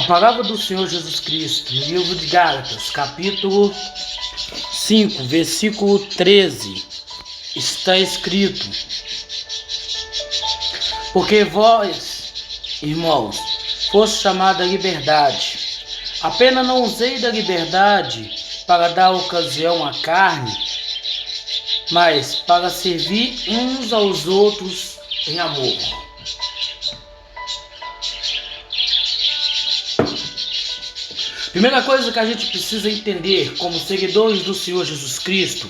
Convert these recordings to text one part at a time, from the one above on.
palavra do Senhor Jesus Cristo, no livro de Gálatas, capítulo 5, versículo 13, está escrito: porque vós, irmãos, foste chamados à liberdade. Apenas não usei da liberdade para dar ocasião à carne, mas para servir uns aos outros em amor. Primeira coisa que a gente precisa entender como seguidores do Senhor Jesus Cristo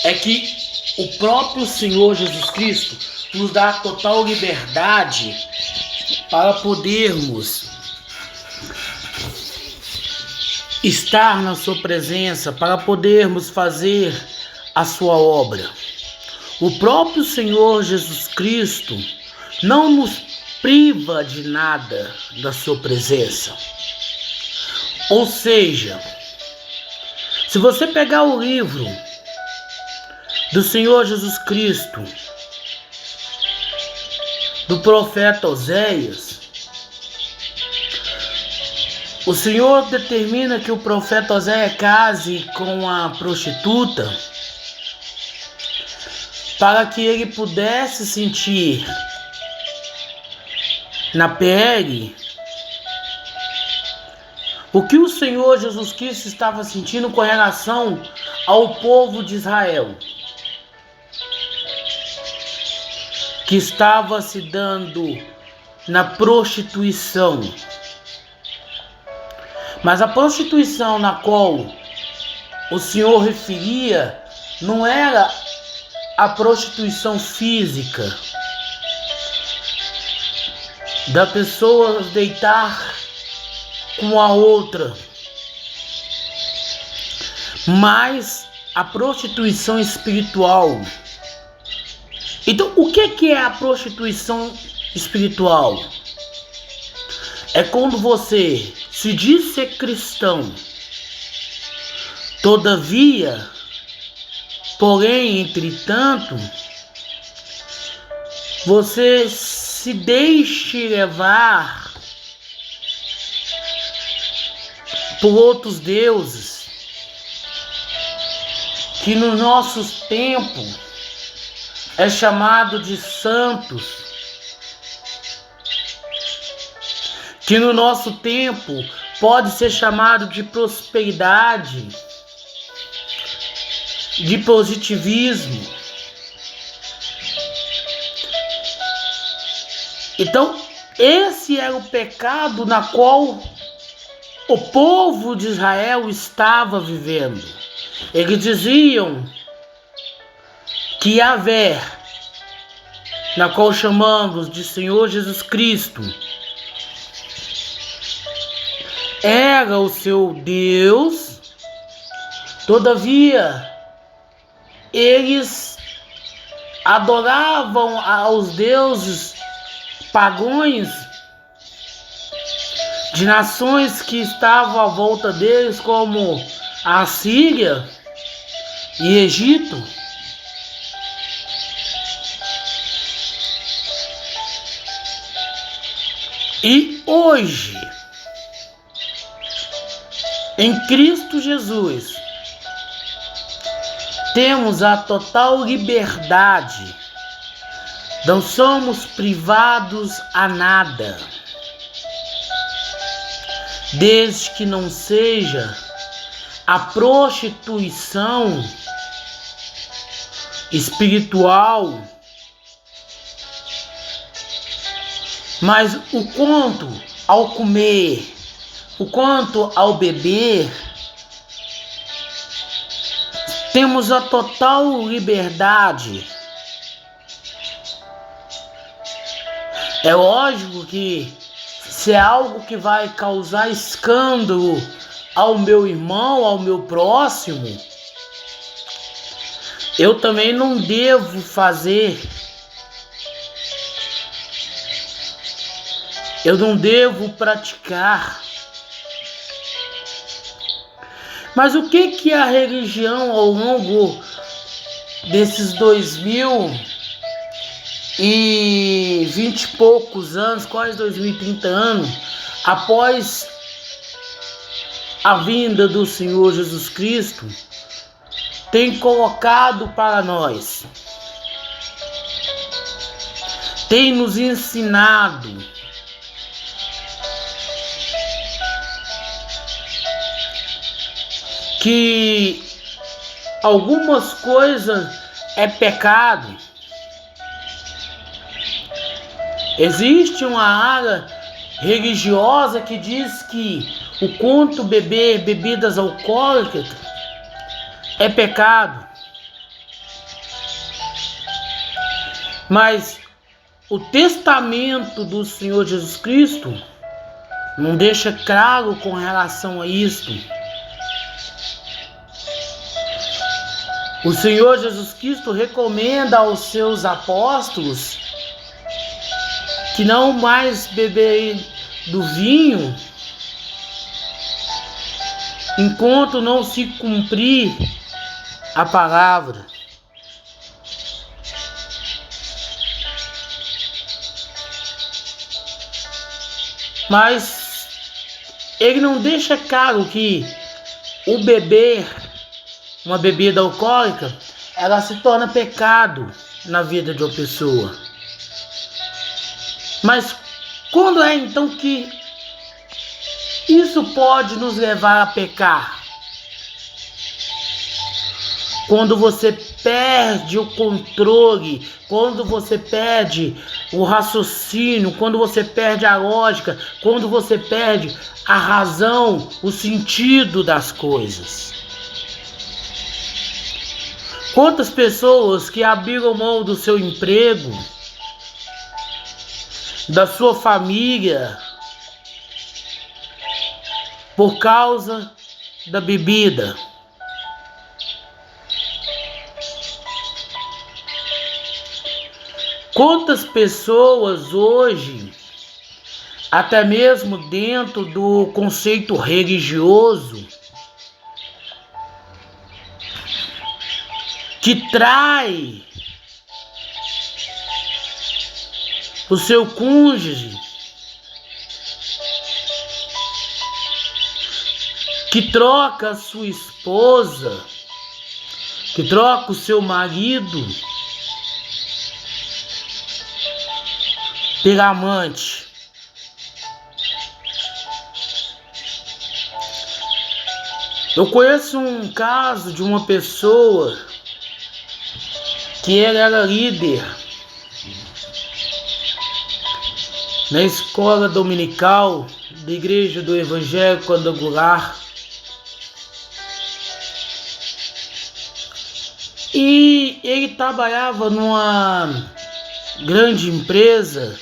é que o próprio Senhor Jesus Cristo nos dá total liberdade para podermos estar na sua presença, para podermos fazer a sua obra. O próprio Senhor Jesus Cristo não nos priva de nada da sua presença. Ou seja, se você pegar o livro do Senhor Jesus Cristo, do profeta Oséias, o Senhor determina que o profeta Oséias case com a prostituta para que ele pudesse sentir na pele o que o Senhor Jesus Cristo estava sentindo com relação ao povo de Israel, que estava se dando na prostituição. Mas a prostituição na qual o Senhor referia não era a prostituição física, da pessoa deitar com a outra, mas a prostituição espiritual. Então, o que é a prostituição espiritual? É quando você se diz ser cristão, todavia, porém, entretanto, você se deixe levar por outros deuses, que no nosso tempo é chamado de santos, que no nosso tempo pode ser chamado de prosperidade, de positivismo. Então, esse era o pecado na qual o povo de Israel estava vivendo. Eles diziam que Yahvé, na qual chamamos de Senhor Jesus Cristo, era o seu Deus, todavia eles adoravam aos deuses pagãos de nações que estavam à volta deles, como a Síria e Egito. E hoje, em Cristo Jesus, temos a total liberdade, não somos privados a nada, desde que não seja a prostituição espiritual. Mas o quanto ao comer, o quanto ao beber, temos a total liberdade. É lógico que se é algo que vai causar escândalo ao meu irmão, ao meu próximo, eu também não devo fazer. Eu não devo praticar. Mas o que a religião ao longo desses 2020 e poucos anos, quase 2030 anos, após a vinda do Senhor Jesus Cristo, tem colocado para nós, tem nos ensinado que algumas coisas é pecado. Existe uma área religiosa que diz que o quanto beber bebidas alcoólicas é pecado. Mas o testamento do Senhor Jesus Cristo não deixa claro com relação a isto. O Senhor Jesus Cristo recomenda aos seus apóstolos que não mais beberem do vinho enquanto não se cumprir a palavra. Mas ele não deixa claro que o beber uma bebida alcoólica, ela se torna pecado na vida de uma pessoa. Mas quando é então que isso pode nos levar a pecar? Quando você perde o controle, quando você perde o raciocínio, quando você perde a lógica, quando você perde a razão, o sentido das coisas. Quantas pessoas que abriram mão do seu emprego, da sua família, por causa da bebida? Quantas pessoas hoje, até mesmo dentro do conceito religioso, que trai o seu cônjuge, que troca a sua esposa, que troca o seu marido pela amante. Eu conheço um caso de uma pessoa que ele era líder na escola dominical da Igreja do Evangelho Quadrangular. E ele trabalhava numa grande empresa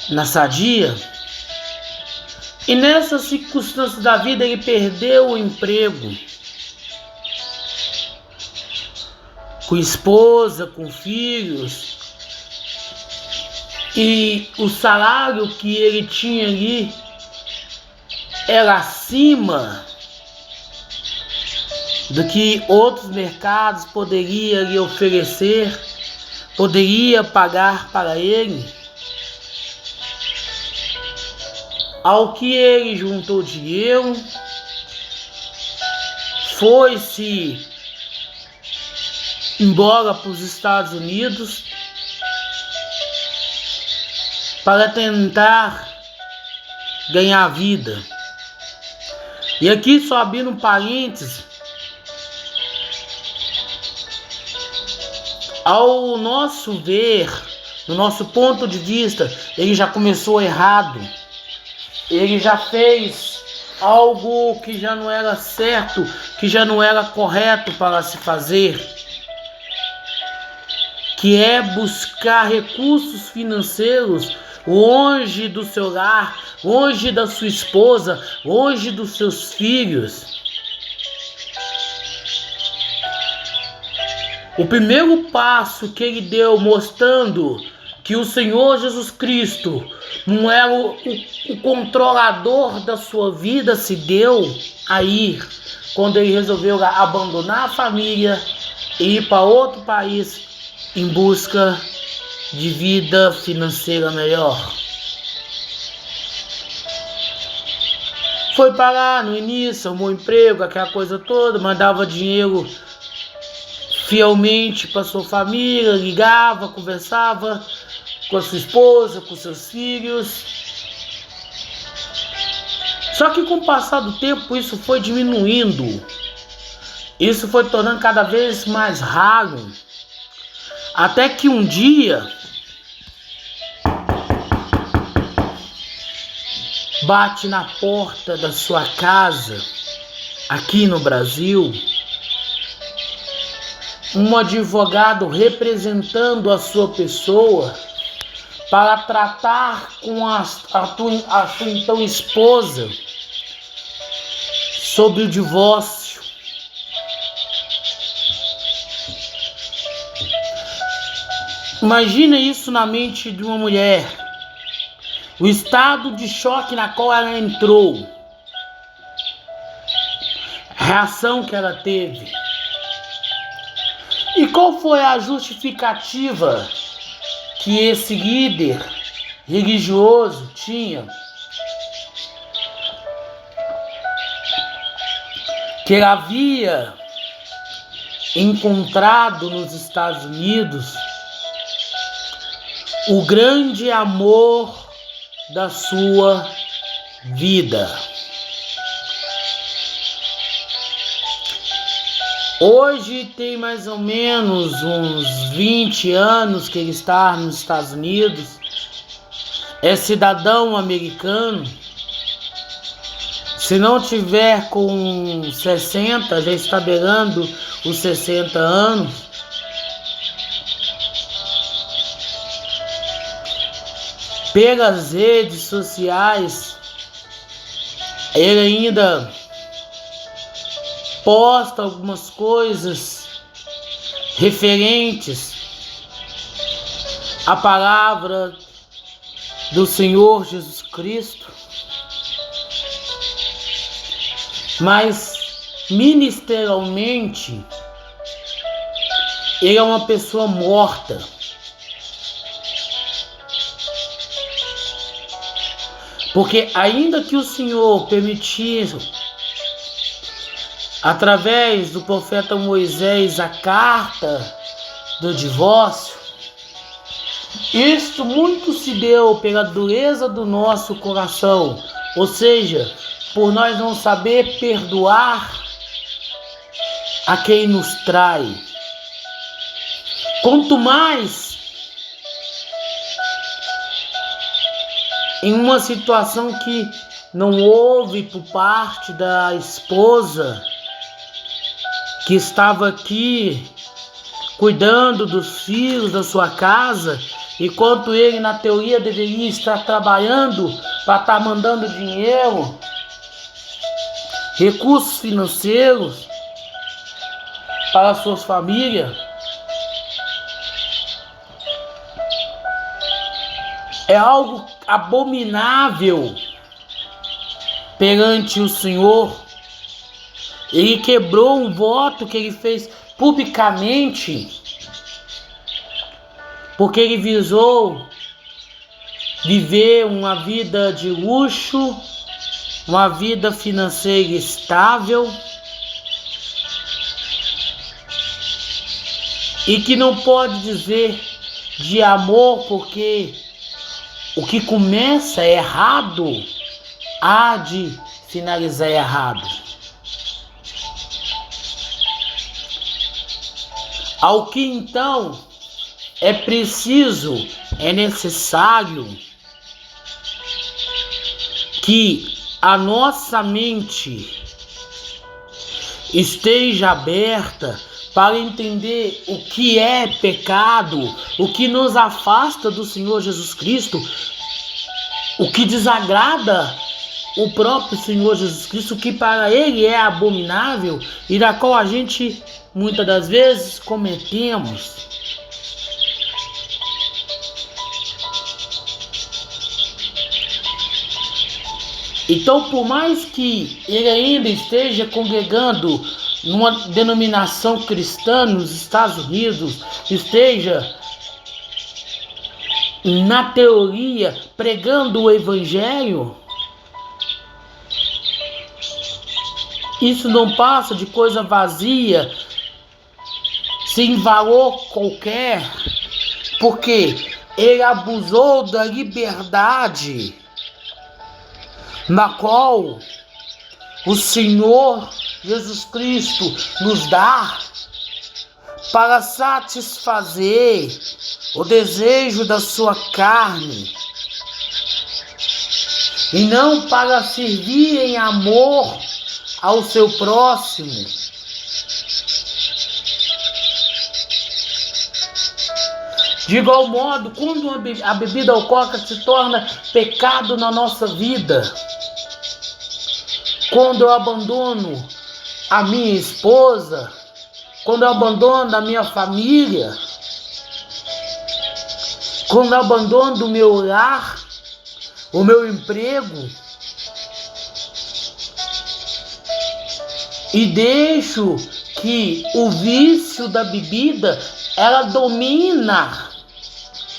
na Sadia. E nessas circunstâncias da vida ele perdeu o emprego. Com esposa, com filhos. E o salário que ele tinha ali era acima do que outros mercados poderiam lhe oferecer, poderia pagar para ele. Ao que ele juntou dinheiro, foi-se embora para os Estados Unidos para tentar ganhar vida. E aqui, só abrindo um parênteses, ao nosso ver, no nosso ponto de vista, ele já começou errado. Ele já fez algo que já não era certo, que já não era correto para se fazer, que é buscar recursos financeiros longe do seu lar, longe da sua esposa, longe dos seus filhos. O primeiro passo que ele deu, mostrando que o Senhor Jesus Cristo não era o controlador da sua vida, se deu aí quando ele resolveu abandonar a família e ir para outro país em busca de vida financeira melhor. Foi parar no início, arrumou emprego, aquela coisa toda, mandava dinheiro fielmente para sua família, ligava, conversava com a sua esposa, com seus filhos. Só que com o passar do tempo isso foi diminuindo, isso foi tornando cada vez mais raro, até que um dia bate na porta da sua casa, aqui no Brasil, um advogado representando a sua pessoa para tratar com a sua então esposa sobre o divórcio. Imagina isso na mente de uma mulher, o estado de choque na qual ela entrou, a reação que ela teve. E qual foi a justificativa que esse líder religioso tinha? Que ele havia encontrado nos Estados Unidos o grande amor da sua vida. Hoje tem mais ou menos uns 20 anos que ele está nos Estados Unidos, é cidadão americano. Se não tiver com 60, já está beirando os 60 anos. Pelas redes sociais, ele ainda posta algumas coisas referentes à palavra do Senhor Jesus Cristo, mas ministerialmente ele é uma pessoa morta. Porque ainda que o Senhor permitir, através do profeta Moisés, a carta do divórcio, isto muito se deu pela dureza do nosso coração, ou seja, por nós não saber perdoar a quem nos trai. Quanto mais em uma situação que não houve por parte da esposa que estava aqui cuidando dos filhos da sua casa, enquanto ele na teoria deveria estar trabalhando para estar mandando dinheiro, recursos financeiros para suas famílias. É algo abominável perante o Senhor. Ele quebrou um voto que ele fez publicamente, porque ele visou viver uma vida de luxo, uma vida financeira estável, e que não pode dizer de amor, porque o que começa errado há de finalizar errado. Ao que então é preciso, é necessário que a nossa mente esteja aberta para entender o que é pecado, o que nos afasta do Senhor Jesus Cristo, o que desagrada o próprio Senhor Jesus Cristo, o que para Ele é abominável e da qual a gente muitas das vezes cometemos. Então, por mais que ele ainda esteja congregando numa denominação cristã nos Estados Unidos, esteja na teoria pregando o evangelho, Isso não passa de coisa vazia, sem valor qualquer, porque ele abusou da liberdade na qual o Senhor Jesus Cristo nos dá para satisfazer o desejo da sua carne e não para servir em amor ao seu próximo. De igual modo, quando a bebida alcoólica se torna pecado na nossa vida, quando eu abandono a minha esposa, quando eu abandono a minha família, quando eu abandono o meu lar, o meu emprego, e deixo que o vício da bebida, ela domina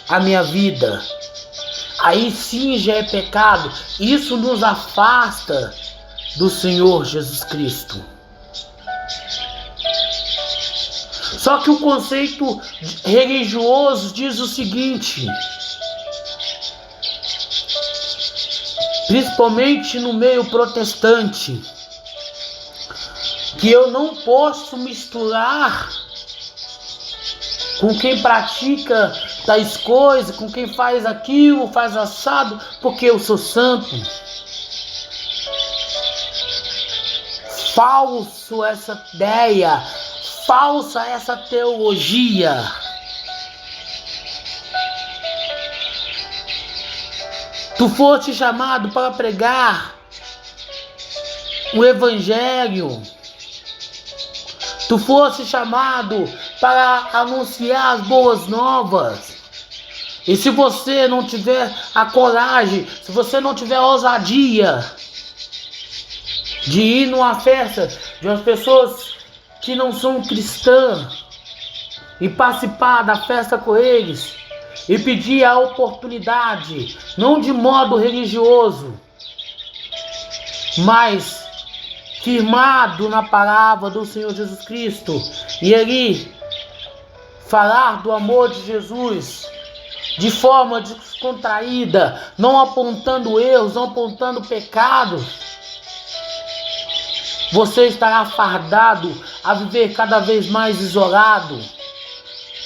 a minha vida, aí sim já é pecado. Isso nos afasta do Senhor Jesus Cristo. Só que o conceito religioso diz o seguinte, principalmente no meio protestante, que eu não posso misturar com quem pratica tais coisas, com quem faz aquilo, faz assado, porque eu sou santo. Falso essa ideia, falsa essa teologia. Tu foste chamado para pregar o Evangelho. Tu foste chamado para anunciar as boas novas. E se você não tiver a coragem, se você não tiver a ousadia de ir numa festa de umas pessoas que não são cristãs e participar da festa com eles e pedir a oportunidade, não de modo religioso, mas firmado na palavra do Senhor Jesus Cristo, e ali falar do amor de Jesus de forma descontraída, não apontando erros, não apontando pecados, você estará fardado a viver cada vez mais isolado,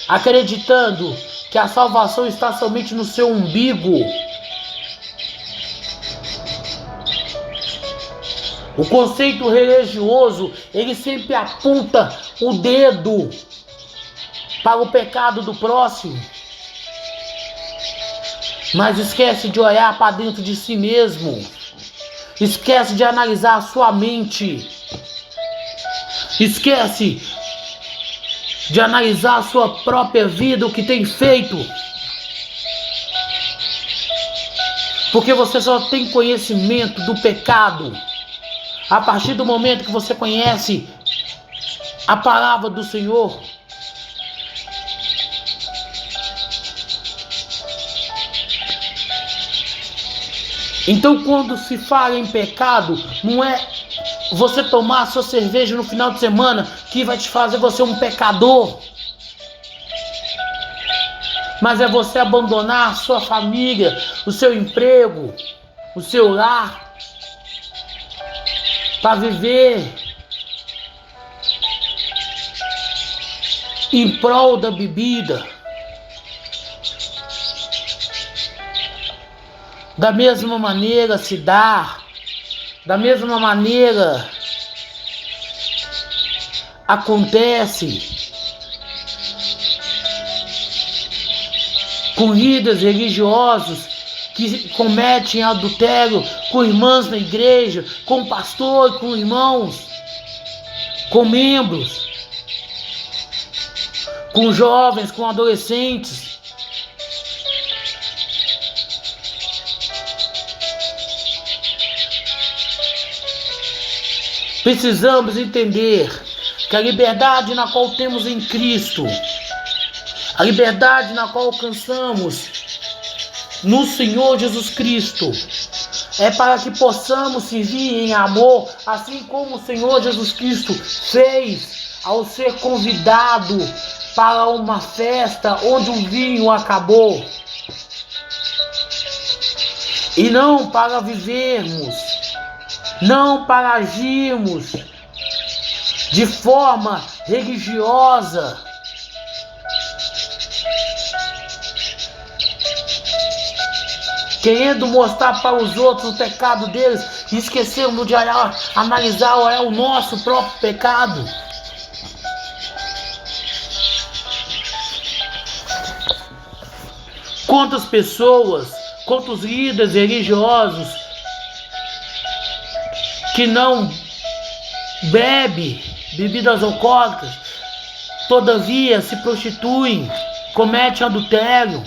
acreditando que a salvação está somente no seu umbigo. O conceito religioso, ele sempre aponta o dedo para o pecado do próximo, mas esquece de olhar para dentro de si mesmo, esquece de analisar a sua mente, esquece de analisar a sua própria vida, o que tem feito, porque você só tem conhecimento do pecado a partir do momento que você conhece a palavra do Senhor. Então, quando se fala em pecado, não é você tomar a sua cerveja no final de semana que vai te fazer você um pecador, mas é você abandonar a sua família, o seu emprego, o seu lar, para viver em prol da bebida. Da mesma maneira se dá, da mesma maneira acontece com líderes religiosos que cometem adultério com irmãs na igreja, com pastor, com irmãos, com membros, com jovens, com adolescentes. Precisamos entender que a liberdade na qual temos em Cristo, a liberdade na qual alcançamos no Senhor Jesus Cristo, é para que possamos servir em amor, assim como o Senhor Jesus Cristo fez ao ser convidado para uma festa onde o vinho acabou. E não para vivermos, não para agirmos de forma religiosa, querendo mostrar para os outros o pecado deles, e esquecendo de analisar o nosso próprio pecado. Quantas pessoas, quantos líderes religiosos que não bebem bebidas alcoólicas, todavia se prostituem, cometem adultério,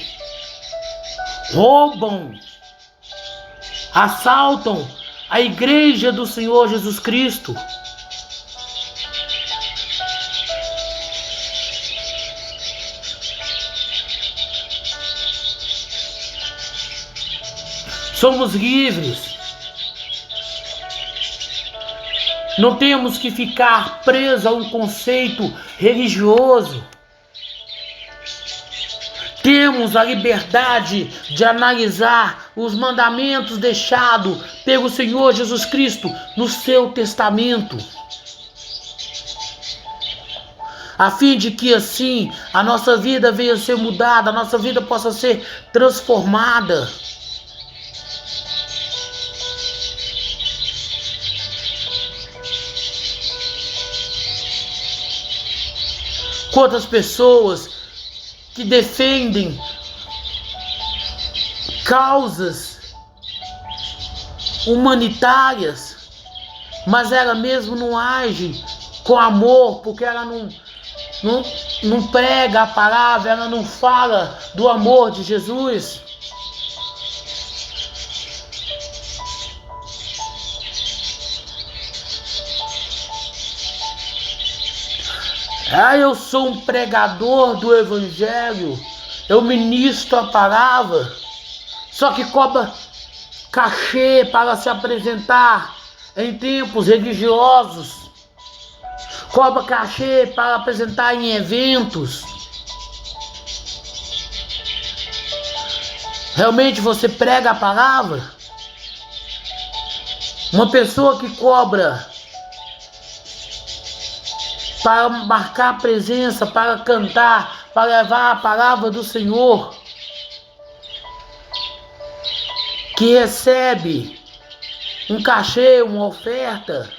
roubam, assaltam a igreja do Senhor Jesus Cristo. Somos livres. Não temos que ficar presos a um conceito religioso. Temos a liberdade de analisar os mandamentos deixados pelo Senhor Jesus Cristo no seu testamento, a fim de que assim a nossa vida venha a ser mudada, a nossa vida possa ser transformada. Quantas pessoas que defendem causas humanitárias, mas ela mesmo não age com amor, porque ela não prega a palavra, ela não fala do amor de Jesus. Eu sou um pregador do Evangelho, eu ministro a palavra, só que cobra cachê para se apresentar em templos religiosos, cobra cachê para apresentar em eventos. Realmente você prega a palavra? Uma pessoa que cobra para marcar presença, para cantar, para levar a palavra do Senhor, que recebe um cachê, uma oferta,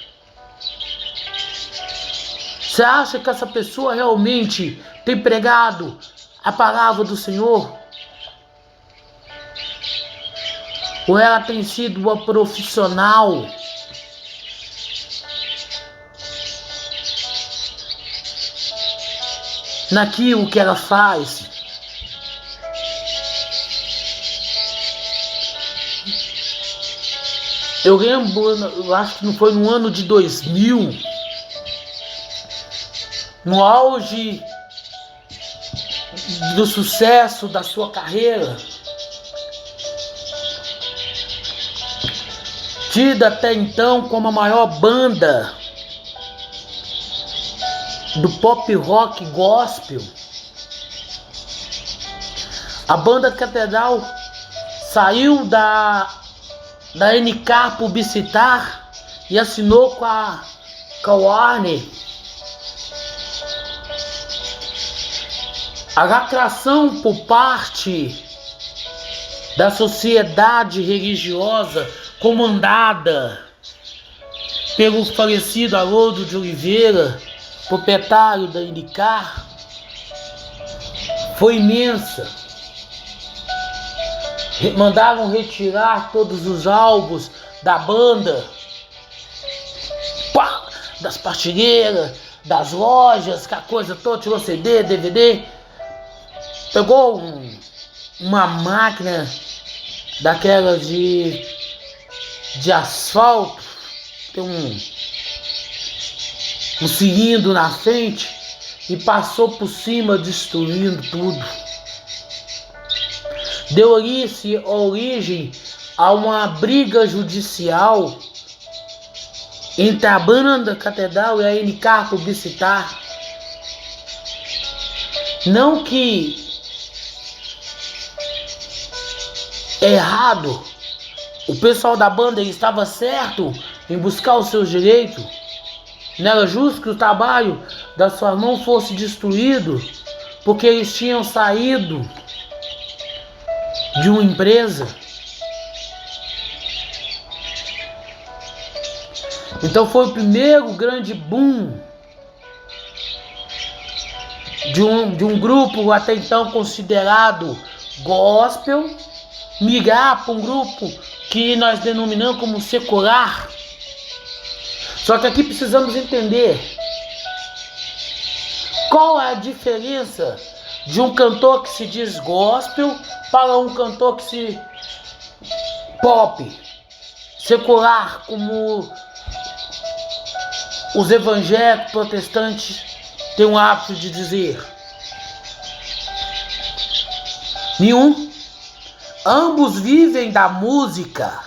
você acha que essa pessoa realmente tem pregado a palavra do Senhor? Ou ela tem sido uma profissional naquilo que ela faz? Eu lembro, eu acho que não foi no ano de 2000, no auge do sucesso da sua carreira, tida até então como a maior banda do pop rock gospel, a banda Catedral saiu da NK Publicitar e assinou com a Warner. A lacração por parte da sociedade religiosa comandada pelo falecido Haroldo de Oliveira, proprietário da NK, foi imensa. Mandaram retirar todos os álbuns da banda, das partilheiras, das lojas, que a coisa toda, tirou CD, DVD, pegou uma máquina daquelas de asfalto, tem um cilindro na frente, e passou por cima, destruindo tudo. Deu origem a uma briga judicial entre a banda Catedral e a NK Publicitar. Não que é errado, o pessoal da banda estava certo em buscar os seus direitos. Não era justo que o trabalho da sua mão fosse destruído porque eles tinham saído de uma empresa. Então foi o primeiro grande boom de um grupo até então considerado gospel migrar para um grupo que nós denominamos como secular. Só que aqui precisamos entender qual é a diferença de um cantor que se diz gospel para um cantor que se pop, secular, como os evangélicos protestantes têm o hábito de dizer. Nenhum. Ambos vivem da música.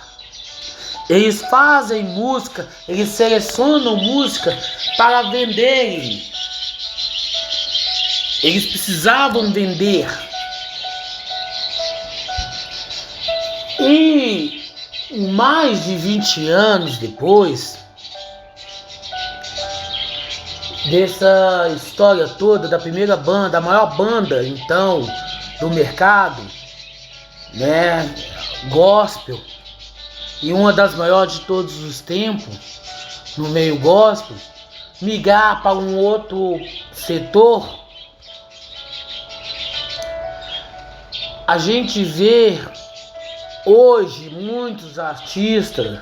Eles fazem música, eles selecionam música para venderem. Eles precisavam vender. E mais de 20 anos depois dessa história toda, da primeira banda, a maior banda então do mercado, né, gospel, e uma das maiores de todos os tempos no meio gospel, migrar para um outro setor, a gente vê hoje muitos artistas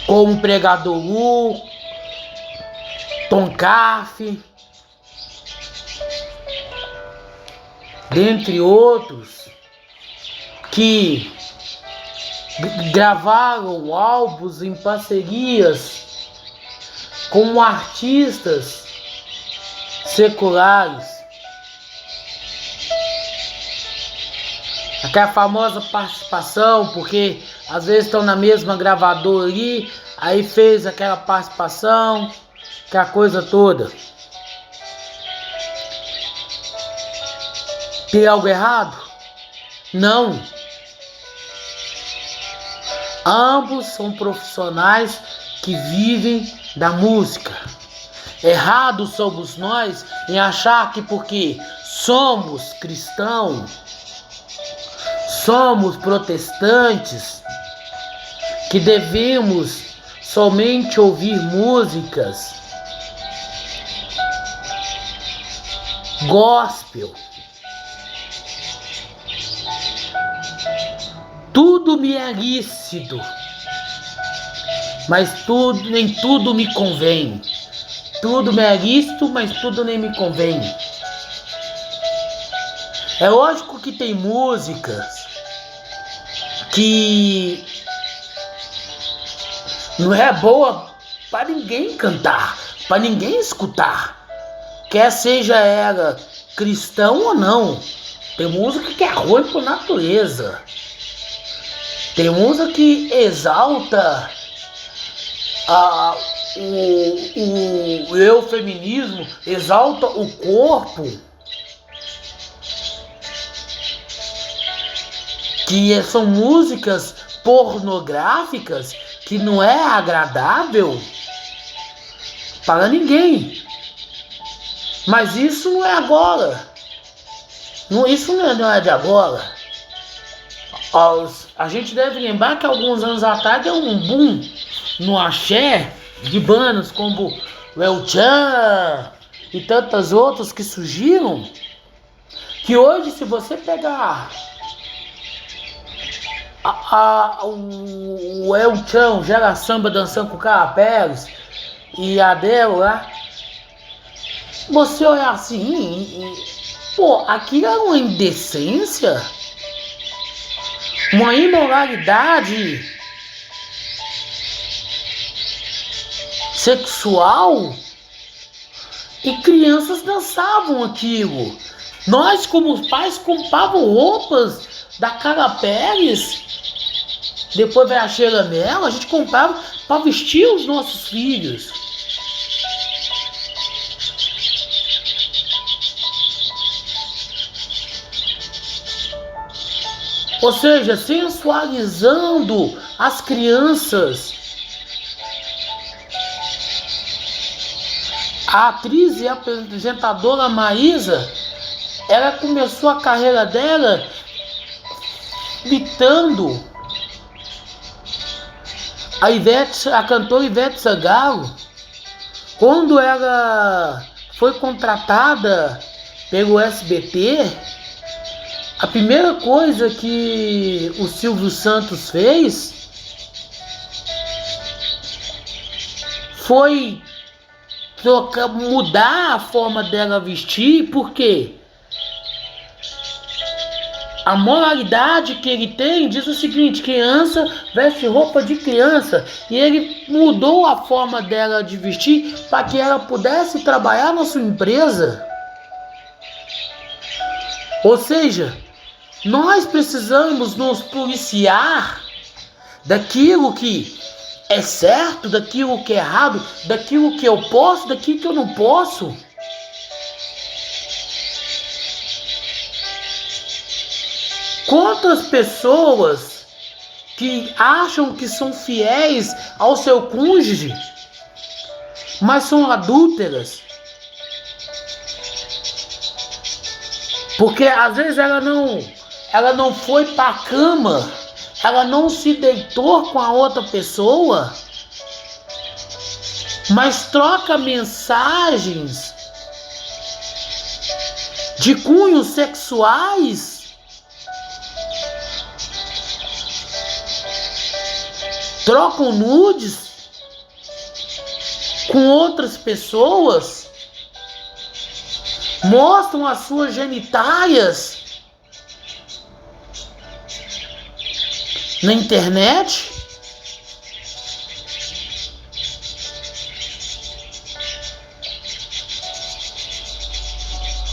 como o Pregador Lu, Tom Carf, dentre outros, que gravaram álbuns em parcerias com artistas seculares. Aquela famosa participação, porque às vezes estão na mesma gravadora ali, aí fez aquela participação, aquela coisa toda. Tem algo errado? Não. Ambos são profissionais que vivem da música. Errado somos nós em achar que porque somos cristãos, somos protestantes, que devemos somente ouvir músicas gospel. Tudo me é lícito, mas nem tudo me convém. Tudo me é lícito, mas tudo nem me convém. É lógico que tem músicas que não é boa para ninguém cantar, para ninguém escutar, quer seja ela cristão ou não. Tem música que é ruim por natureza. Tem música que exalta o eufeminismo, exalta o corpo, que são músicas pornográficas, que não é agradável para ninguém. Mas isso não é agora. Isso não é de agora. A gente deve lembrar que alguns anos atrás deu um boom no axé de bandas como o El Chan e tantas outras que surgiram, que hoje, se você pegar o El Chan, Gera Samba dançando com o Carapés e a Adele lá, você olhar assim, pô, aquilo é uma indecência, uma imoralidade sexual, e crianças dançavam aquilo. Nós, como pais, comprávamos roupas da Carla Perez, depois veio a Sheila Mello, a gente comprava para vestir os nossos filhos. Ou seja, sensualizando as crianças. A atriz e apresentadora Maísa, ela começou a carreira dela imitando a cantora Ivete Sangalo. Quando ela foi contratada pelo SBT, a primeira coisa que o Silvio Santos fez foi mudar a forma dela vestir, porque a moralidade que ele tem diz o seguinte: criança veste roupa de criança, e ele mudou a forma dela de vestir para que ela pudesse trabalhar na sua empresa. Ou seja, nós precisamos nos policiar daquilo que é certo, daquilo que é errado, daquilo que eu posso, daquilo que eu não posso. Quantas pessoas que acham que são fiéis ao seu cônjuge, mas são adúlteras? Porque às vezes ela não foi para a cama, ela não se deitou com a outra pessoa, mas troca mensagens de cunhos sexuais, trocam nudes com outras pessoas, mostram as suas genitálias na internet.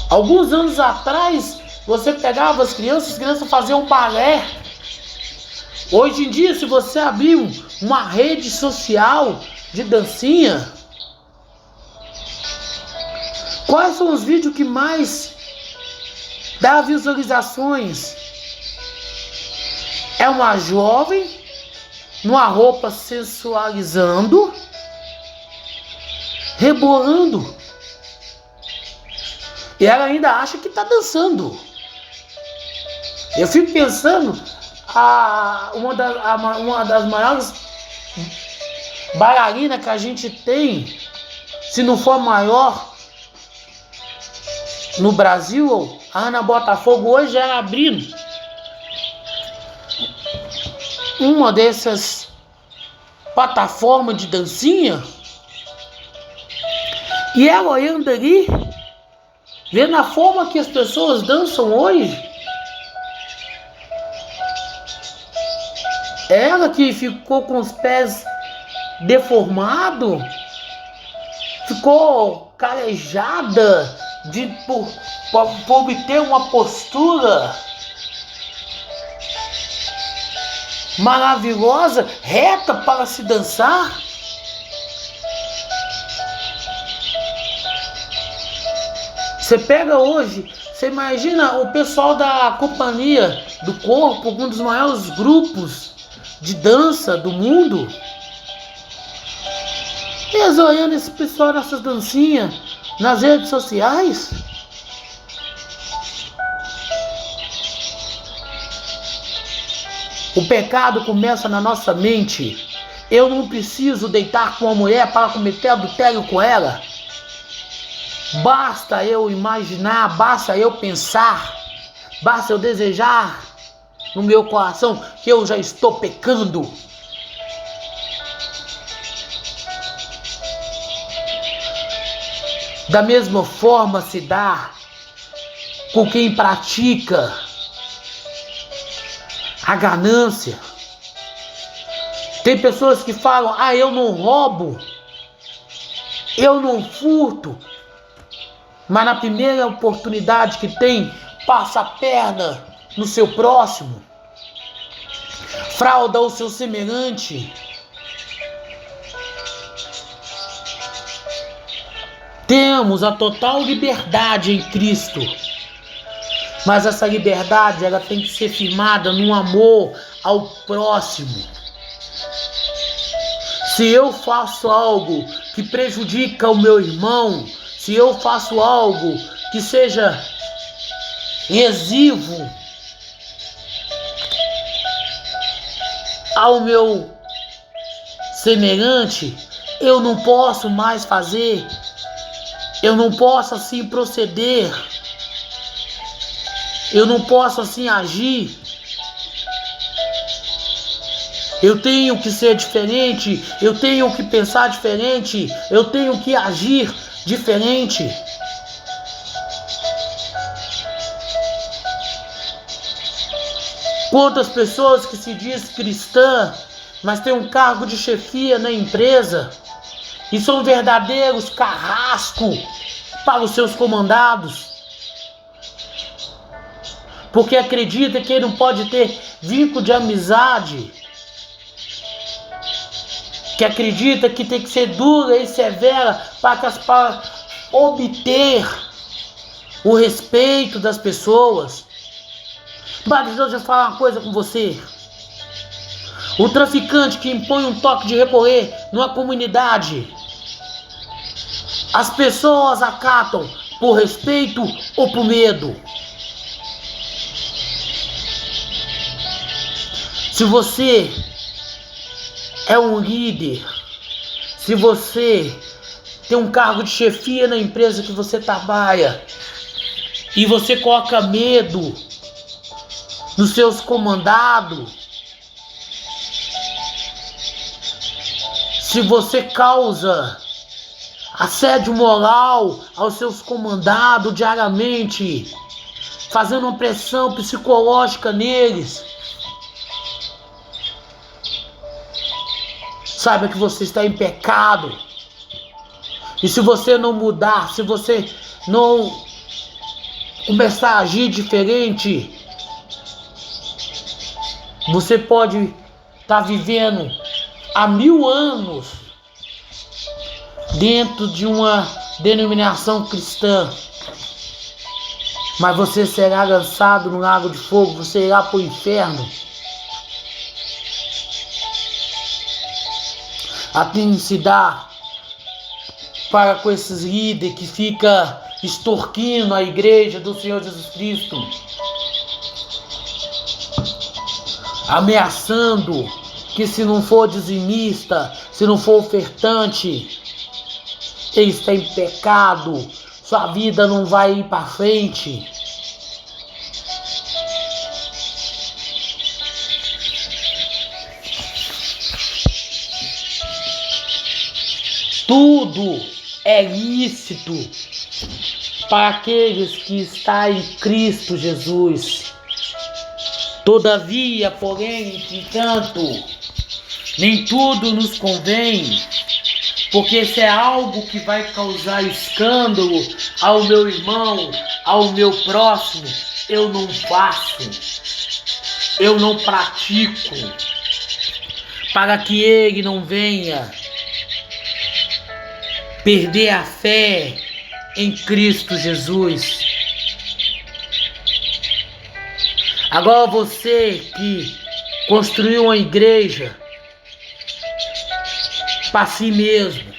Alguns anos atrás, você pegava as crianças faziam um balé. Hoje em dia, se você abrir uma rede social de dancinha, quais são os vídeos que mais dá visualizações? É uma jovem numa roupa sensualizando, rebolando, e ela ainda acha que está dançando. Eu fico pensando, uma das maiores bailarinas que a gente tem, se não for a maior no Brasil, a Ana Botafogo, hoje ela abrindo uma dessas plataformas de dancinha, e ela olhando ali, vendo a forma que as pessoas dançam hoje, ela que ficou com os pés deformados, ficou calejada por obter uma postura maravilhosa, reta para se dançar. Você pega hoje, você imagina o pessoal da Companhia do Corpo, um dos maiores grupos de dança do mundo, eles olhando esse pessoal nessas dancinhas nas redes sociais. O pecado começa na nossa mente. Eu não preciso deitar com uma mulher para cometer adultério com ela. Basta eu imaginar, basta eu pensar, basta eu desejar no meu coração que eu já estou pecando. Da mesma forma se dá com quem pratica a ganância. Tem pessoas que falam: eu não roubo, eu não furto, mas na primeira oportunidade que tem, passa a perna no seu próximo, frauda o seu semelhante. Temos a total liberdade em Cristo, mas essa liberdade ela tem que ser firmada no amor ao próximo. Se eu faço algo que prejudica o meu irmão, se eu faço algo que seja lesivo ao meu semelhante, eu não posso mais fazer, eu não posso assim proceder, eu não posso assim agir. Eu tenho que ser diferente, eu tenho que pensar diferente, eu tenho que agir diferente. Quantas pessoas que se diz cristã, mas tem um cargo de chefia na empresa e são verdadeiros carrascos para os seus comandados, porque acredita que ele não pode ter vínculo de amizade, que acredita que tem que ser dura e severa para obter o respeito das pessoas. Mas deixa eu falar uma coisa com você. O traficante que impõe um toque de recolher numa comunidade, as pessoas acatam por respeito ou por medo? Se você é um líder, se você tem um cargo de chefia na empresa que você trabalha e você coloca medo nos seus comandados, se você causa assédio moral aos seus comandados diariamente, fazendo uma pressão psicológica neles, saiba que você está em pecado. E se você não mudar, se você não começar a agir diferente, você pode estar vivendo há 1000 anos dentro de uma denominação cristã, mas você será lançado no lago de fogo, você irá para o inferno. Assim se dá para com esses líderes que ficam extorquindo a igreja do Senhor Jesus Cristo, ameaçando que se não for dizimista, se não for ofertante, ele está em pecado, sua vida não vai ir para frente. Tudo é lícito para aqueles que estão em Cristo Jesus. Todavia, porém, entretanto, nem tudo nos convém, porque se é algo que vai causar escândalo ao meu irmão, ao meu próximo, eu não faço, eu não pratico, para que ele não venha perder a fé em Cristo Jesus. Agora você que construiu uma igreja para si mesmo,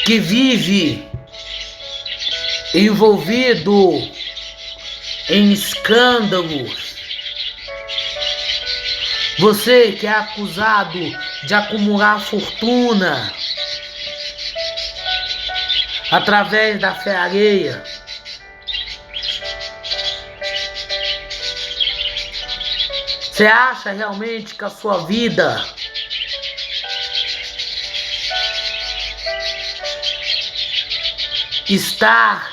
que vive envolvido em escândalos, você que é acusado de acumular fortuna através da fé alheia, você acha realmente que a sua vida está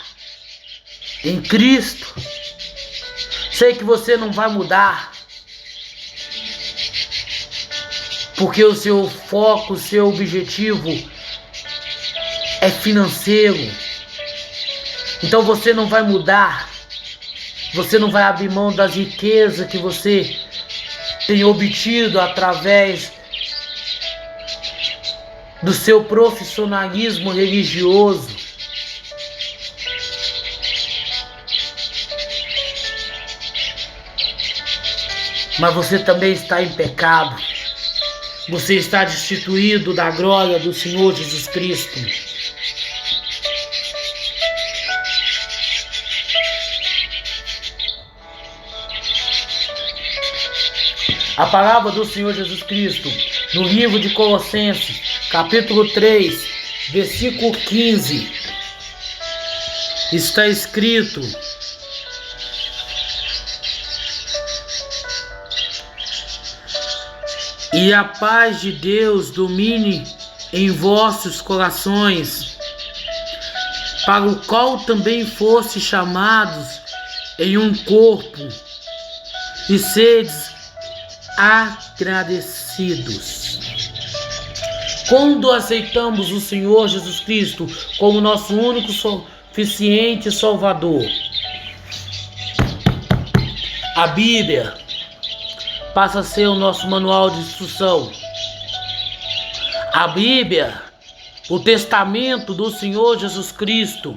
em Cristo? Sei que você não vai mudar, porque o seu foco, o seu objetivo é financeiro. Então você não vai mudar, você não vai abrir mão das riquezas que você tem obtido através do seu profissionalismo religioso. Mas você também está em pecado. Você está destituído da glória do Senhor Jesus Cristo. A palavra do Senhor Jesus Cristo, no livro de Colossenses, capítulo 3, versículo 15, está escrito: e a paz de Deus domine em vossos corações, para o qual também foste chamados em um corpo, e sedes agradecidos. Quando aceitamos o Senhor Jesus Cristo como nosso único suficiente Salvador, a Bíblia passa a ser o nosso manual de instrução. A Bíblia, o testamento do Senhor Jesus Cristo,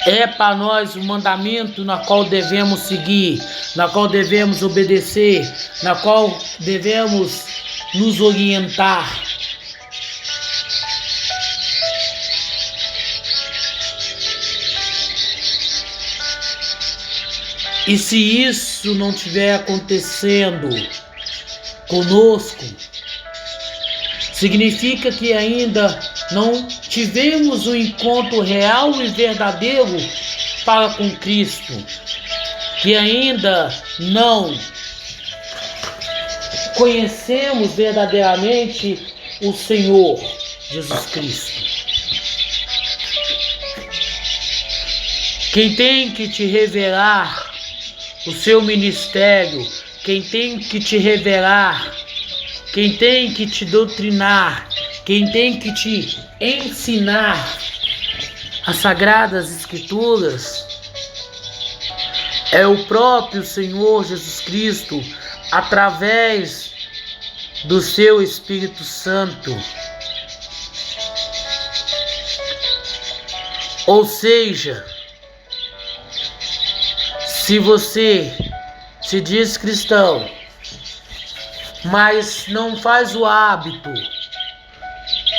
é para nós o mandamento na qual devemos seguir, na qual devemos obedecer, na qual devemos nos orientar. E se isso não estiver acontecendo conosco, significa que ainda não tivemos um encontro real e verdadeiro para com Cristo, que ainda não conhecemos verdadeiramente o Senhor Jesus Cristo. Quem tem que te revelar o seu ministério, quem tem que te revelar, quem tem que te doutrinar, quem tem que te ensinar as Sagradas Escrituras é o próprio Senhor Jesus Cristo, através do seu Espírito Santo. Ou seja, se você se diz cristão, mas não faz o hábito,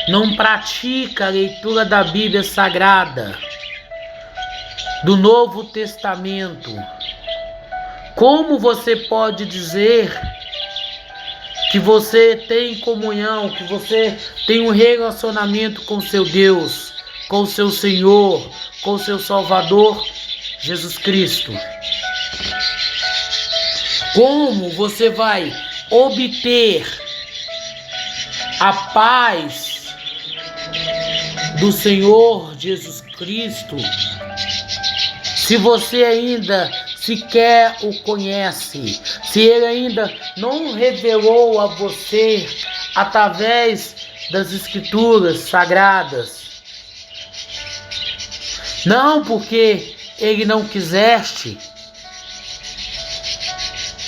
não pratica a leitura da Bíblia Sagrada, do Novo Testamento, como você pode dizer que você tem comunhão, que você tem um relacionamento com seu Deus, com seu Senhor, com seu Salvador, Jesus Cristo? Como você vai obter a paz do Senhor Jesus Cristo se você ainda sequer o conhece, se ele ainda não revelou a você através das Escrituras Sagradas? Não porque ele não quiseste,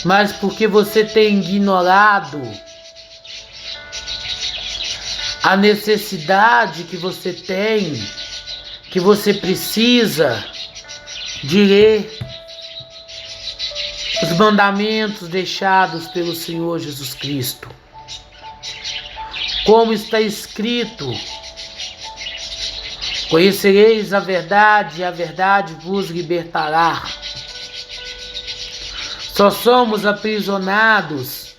mas porque você tem ignorado a necessidade que você tem, que você precisa de ler os mandamentos deixados pelo Senhor Jesus Cristo. Como está escrito: conhecereis a verdade e a verdade vos libertará. Só somos aprisionados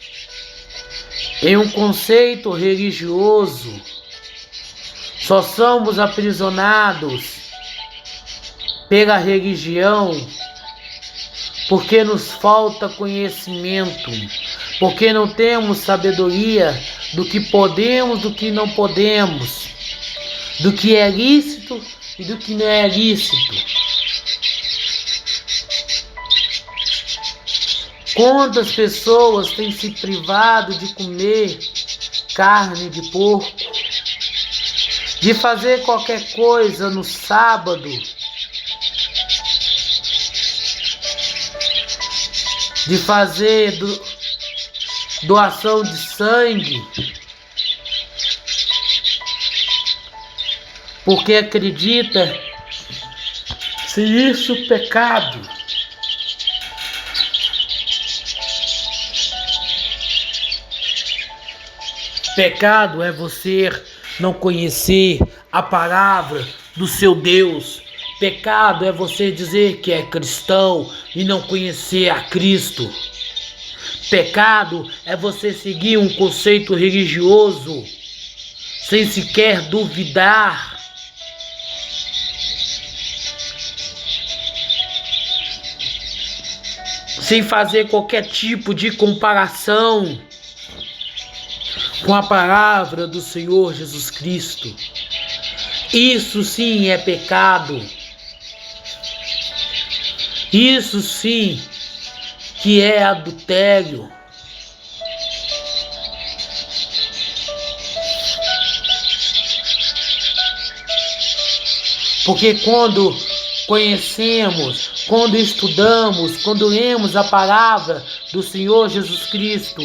em um conceito religioso, só somos aprisionados pela religião porque nos falta conhecimento, porque não temos sabedoria do que podemos, do que não podemos, do que é lícito e do que não é lícito. Quantas pessoas têm se privado de comer carne de porco, de fazer qualquer coisa no sábado, de fazer doação de sangue, porque acredita se isso é pecado. Pecado é você não conhecer a palavra do seu Deus. Pecado é você dizer que é cristão e não conhecer a Cristo. Pecado é você seguir um conceito religioso sem sequer duvidar. Sem fazer qualquer tipo de comparação com a palavra do Senhor Jesus Cristo. Isso sim é pecado. Isso sim que é adultério. Porque quando conhecemos, quando estudamos, quando lemos a palavra do Senhor Jesus Cristo,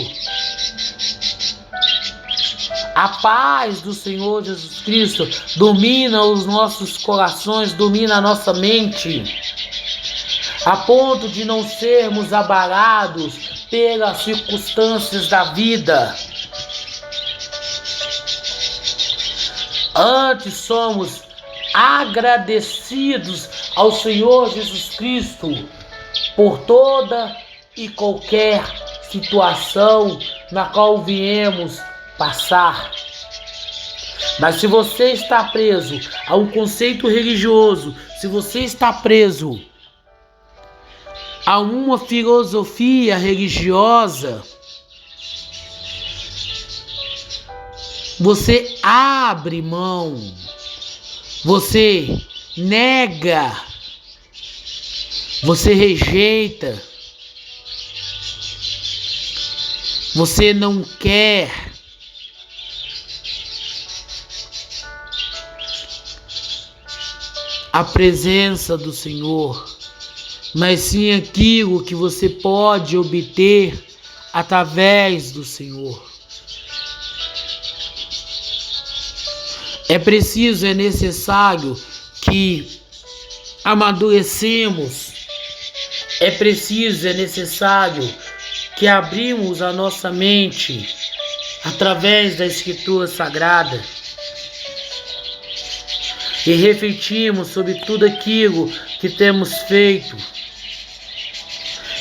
a paz do Senhor Jesus Cristo domina os nossos corações, domina a nossa mente, a ponto de não sermos abalados pelas circunstâncias da vida. Antes somos agradecidos ao Senhor Jesus Cristo por toda e qualquer situação na qual viemos passar. Mas se você está preso a um conceito religioso, se você está preso a uma filosofia religiosa, você abre mão, você nega, você rejeita, você não quer. A presença do Senhor, mas sim aquilo que você pode obter através do Senhor. É preciso, é necessário que amadurecemos. É preciso, é necessário que abrimos a nossa mente através da Escritura Sagrada e refletimos sobre tudo aquilo que temos feito.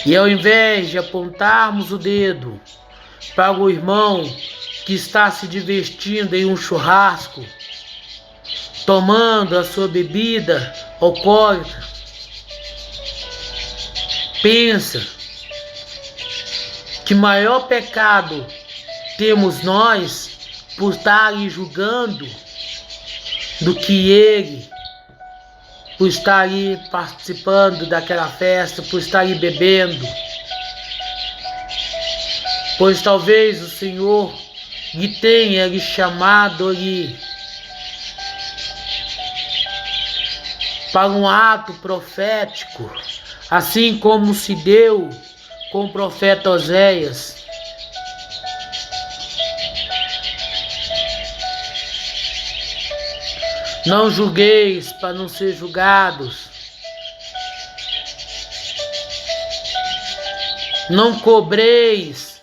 E ao invés de apontarmos o dedo para o irmão que está se divertindo em um churrasco, tomando a sua bebida alcoólica, pensa que maior pecado temos nós por estar julgando do que ele, por estar aí participando daquela festa, por estar aí bebendo. Pois talvez o Senhor lhe tenha lhe chamado ali para um ato profético, assim como se deu com o profeta Oséias. Não julgueis para não ser julgados. Não cobreis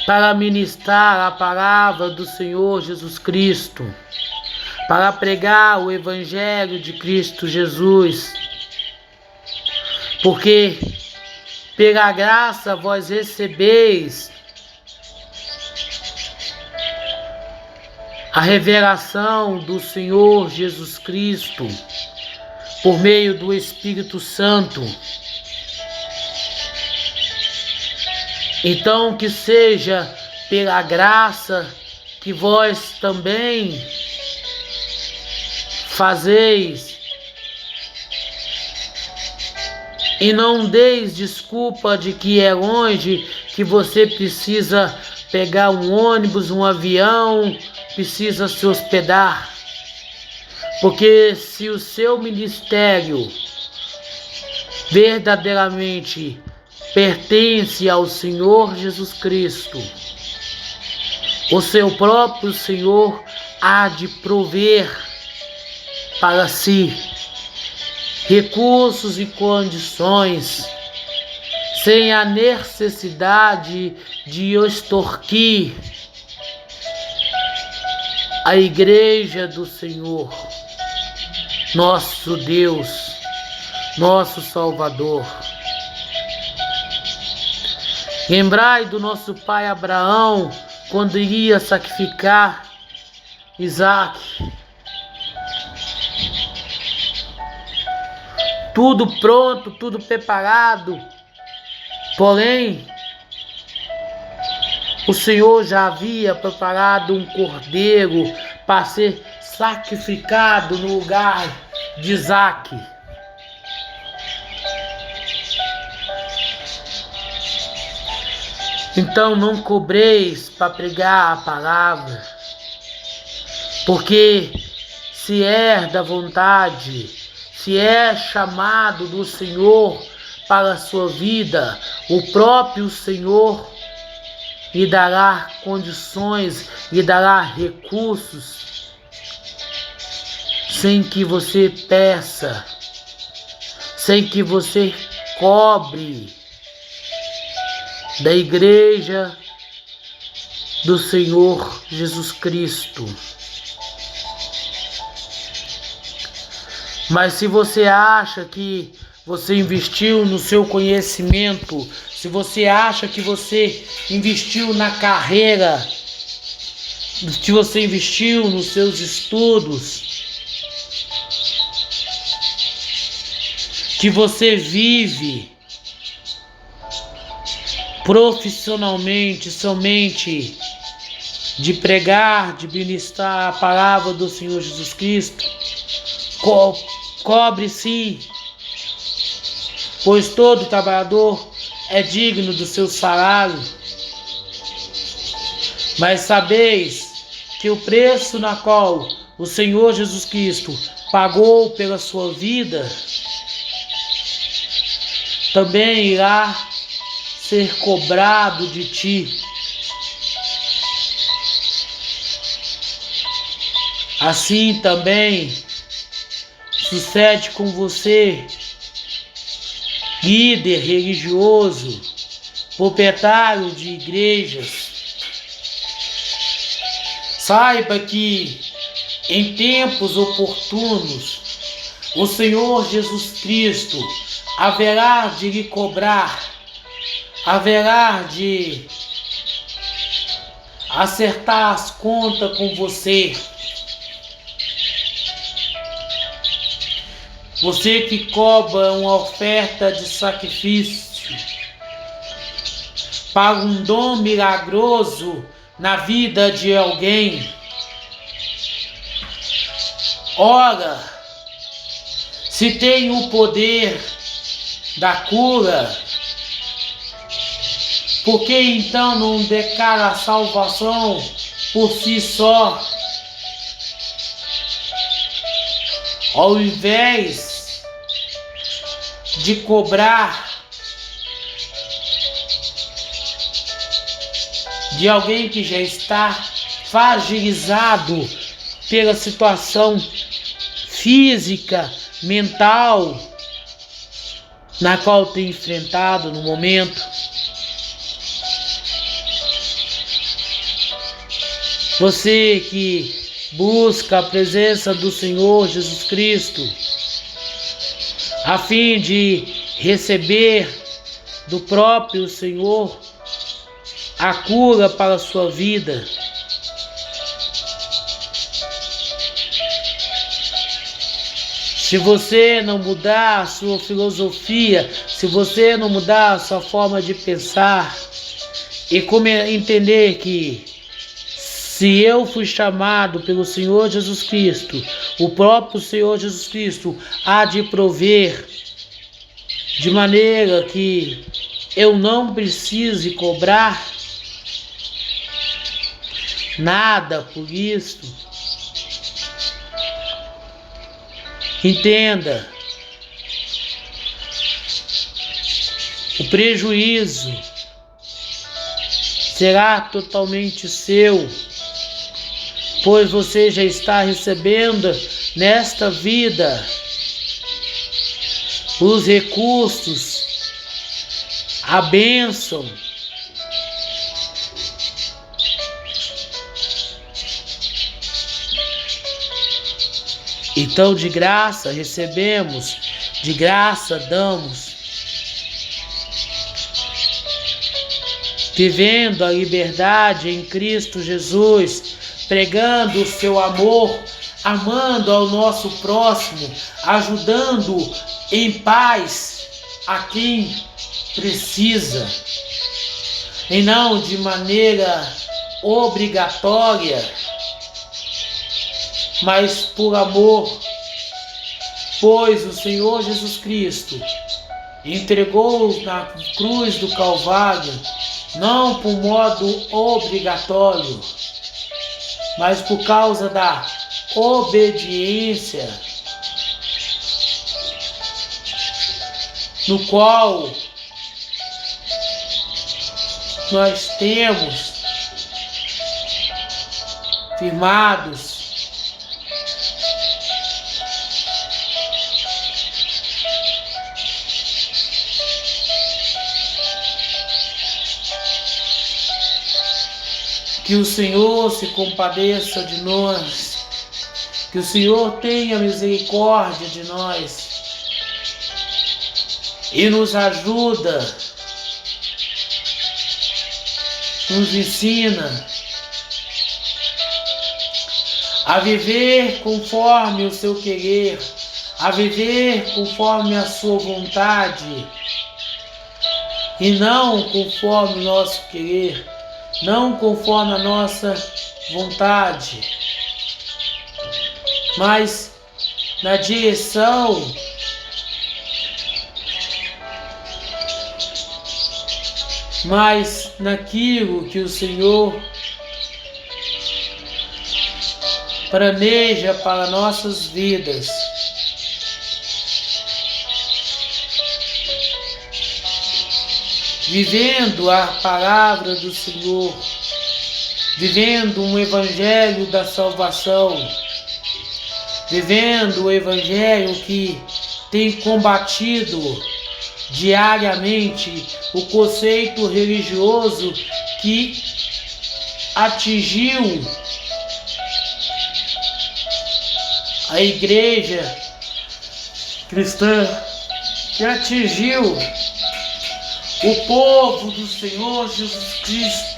para ministrar a palavra do Senhor Jesus Cristo, para pregar o Evangelho de Cristo Jesus. Porque pela graça vós recebeis a revelação do Senhor Jesus Cristo por meio do Espírito Santo. Então que seja pela graça que vós também fazeis, e não deis desculpa de que é longe, que você precisa pegar um ônibus, um avião, precisa se hospedar, porque se o seu ministério verdadeiramente pertence ao Senhor Jesus Cristo, o seu próprio Senhor há de prover para si recursos e condições, sem a necessidade de extorquir a igreja do Senhor, nosso Deus, nosso Salvador. Lembrai do nosso pai Abraão, quando iria sacrificar Isaac. Tudo pronto, tudo preparado. Porém, o Senhor já havia preparado um cordeiro para ser sacrificado no lugar de Isaac. Então não cobreis para pregar a palavra, porque se é da vontade, se é chamado do Senhor para a sua vida, o próprio Senhor lhe dará condições, lhe dará recursos, sem que você peça, sem que você cobre da igreja do Senhor Jesus Cristo. Mas se você acha que você investiu no seu conhecimento, se você acha que você investiu na carreira, se você investiu nos seus estudos, que você vive profissionalmente somente de pregar, de ministrar a palavra do Senhor Jesus Cristo, cobre-se, pois todo trabalhador é digno do seu salário. Mas sabeis que o preço na qual o Senhor Jesus Cristo pagou pela sua vida também irá ser cobrado de ti. Assim também sucede com você, líder religioso, proprietário de igrejas. Saiba que em tempos oportunos o Senhor Jesus Cristo haverá de lhe cobrar, haverá de acertar as contas com você. Você que cobra uma oferta de sacrifício para um dom milagroso na vida de alguém. Ora, se tem o poder da cura, por que então não declara a salvação por si só? Ao invés de cobrar de alguém que já está fragilizado pela situação física, mental, na qual tem enfrentado no momento. Você que busca a presença do Senhor Jesus Cristo, a fim de receber do próprio Senhor a cura para a sua vida. Se você não mudar a sua filosofia, se você não mudar a sua forma de pensar e entender que se eu fui chamado pelo Senhor Jesus Cristo, o próprio Senhor Jesus Cristo há de prover de maneira que eu não precise cobrar, nada por isto. Entenda, o prejuízo será totalmente seu, pois você já está recebendo nesta vida os recursos, a bênção. Então, de graça recebemos, de graça damos, vivendo a liberdade em Cristo Jesus, pregando o seu amor, amando ao nosso próximo, ajudando em paz a quem precisa, e não de maneira obrigatória, mas por amor, pois o Senhor Jesus Cristo entregou na cruz do Calvário, não por modo obrigatório, mas por causa da obediência, no qual nós temos firmados que o Senhor se compadeça de nós, que o Senhor tenha misericórdia de nós e nos ajuda, nos ensina a viver conforme o seu querer, a viver conforme a sua vontade e não conforme o nosso querer, não conforme a nossa vontade, mas na direção mas naquilo que o Senhor planeja para nossas vidas. Vivendo a palavra do Senhor, vivendo um evangelho da salvação, vivendo o evangelho que tem combatido diariamente o conceito religioso que atingiu a igreja cristã, que atingiu o povo do Senhor Jesus Cristo.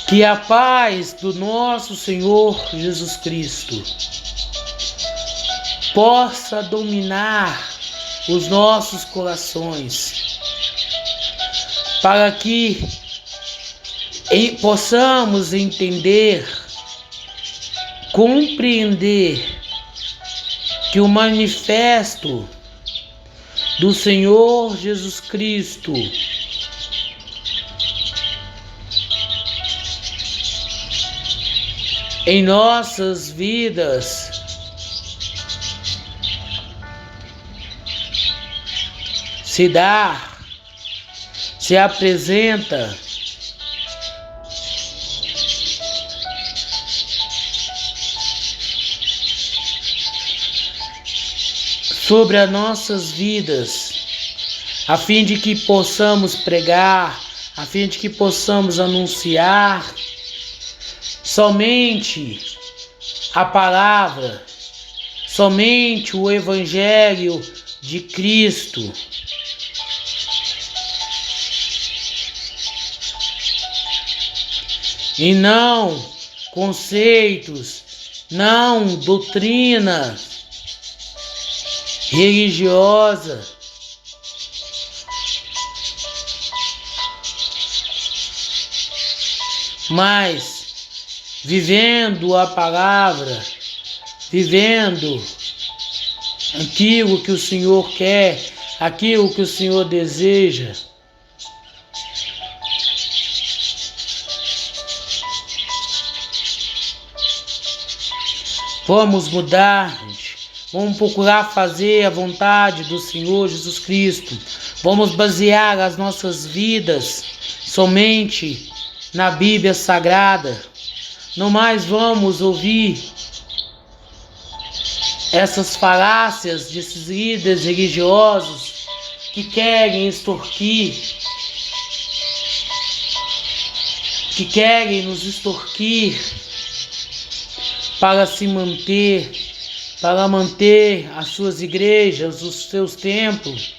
Que a paz do nosso Senhor Jesus Cristo possa dominar os nossos corações, para que possamos entender, compreender que o manifesto do Senhor Jesus Cristo em nossas vidas se apresenta sobre as nossas vidas, a fim de que possamos pregar, a fim de que possamos anunciar somente a palavra, somente o Evangelho de Cristo. E não conceitos, não doutrina religiosa, mas vivendo a palavra, vivendo aquilo que o Senhor quer, aquilo que o Senhor deseja. Vamos mudar, vamos procurar fazer a vontade do Senhor Jesus Cristo. Vamos basear as nossas vidas somente na Bíblia Sagrada. Não mais vamos ouvir essas falácias desses líderes religiosos que querem extorquir, que querem nos extorquir para se manter, para manter as suas igrejas, os seus templos,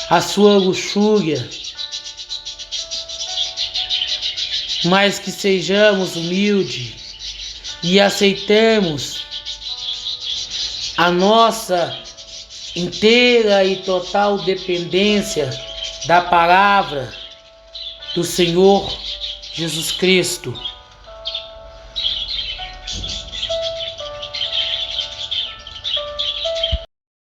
a sua luxúria. Mas que sejamos humildes e aceitemos a nossa inteira e total dependência da palavra do Senhor Jesus Cristo.